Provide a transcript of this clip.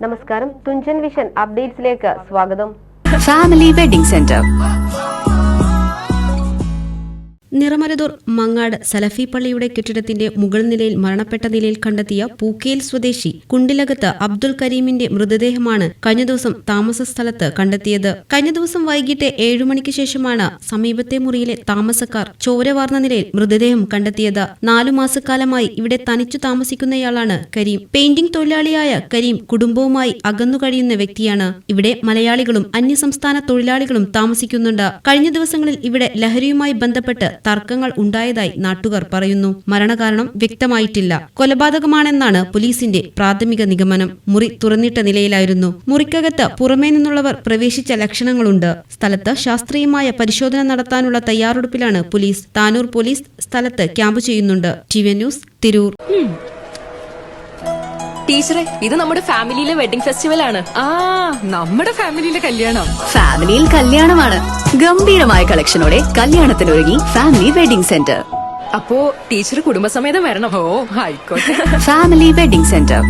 നമസ്കാരം, തുഞ്ചൻ വിഷൻ അപ്ഡേറ്റ്സിലേക്ക് സ്വാഗതം. Family wedding centre Niramaruthur Mangad Salafi പള്ളിയുടെ കെട്ടിടത്തിന്റെ മുകൾ നിലയിൽ മരണപ്പെട്ട നിലയിൽ കണ്ടെത്തിയ പൂക്കേൽ സ്വദേശി കുണ്ടിലകത്ത് അബ്ദുൽ കരീമിന്റെ മൃതദേഹമാണ് കഴിഞ്ഞ ദിവസം താമസ സ്ഥലത്ത് കണ്ടെത്തിയത്. കഴിഞ്ഞ ദിവസം വൈകിട്ട് 7 മണിക്ക് ശേഷമാണ് സമീപത്തെ മുറിയിലെ താമസക്കാർ ചോര വാർന്ന നിലയിൽ മൃതദേഹം കണ്ടെത്തിയത്. 4 മാസക്കാലമായി ഇവിടെ തനിച്ചു താമസിക്കുന്നയാളാണ് കരീം. പെയിന്റിംഗ് തൊഴിലാളിയായ കരീം കുടുംബവുമായി അകന്നു കഴിയുന്ന വ്യക്തിയാണ്. ഇവിടെ മലയാളികളും അന്യസംസ്ഥാന തൊഴിലാളികളും താമസിക്കുന്നുണ്ട്. കഴിഞ്ഞ ദിവസങ്ങളിൽ ഇവിടെ ലഹരിയുമായി ബന്ധപ്പെട്ട് തർക്കങ്ങൾ ഉണ്ടായതായി നാട്ടുകാർ പറയുന്നു. മരണകാരണം വ്യക്തമായിട്ടില്ല. കൊലപാതകമാണെന്നാണ് പോലീസിന്റെ പ്രാഥമിക നിഗമനം. മുറി തുറന്നിട്ട നിലയിലായിരുന്നു. മുറിക്കകത്ത് പുറമേ നിന്നുള്ളവർ പ്രവേശിച്ച ലക്ഷണങ്ങളുണ്ട്. സ്ഥലത്ത് ശാസ്ത്രീയമായ പരിശോധന നടത്താനുള്ള തയ്യാറെടുപ്പിലാണ് പോലീസ്. താനൂർ പോലീസ് സ്ഥലത്ത് ക്യാമ്പ് ചെയ്യുന്നുണ്ട്. TV news, Tirur. ടീച്ചറെ, ഇത് നമ്മുടെ ഫാമിലിയിലെ വെഡിംഗ് ഫെസ്റ്റിവൽ ആണ്. നമ്മുടെ ഫാമിലിയിലെ കല്യാണം. ഫാമിലിയിൽ കല്യാണമാണ്. ഗംഭീരമായ കളക്ഷനോടെ കല്യാണത്തിനൊരുങ്ങി ഫാമിലി വെഡിംഗ് സെന്റർ. അപ്പോ ടീച്ചർ കുടുംബസമേതം വരണം. ഓ, ആയിക്കോട്ടെ. Family wedding centre.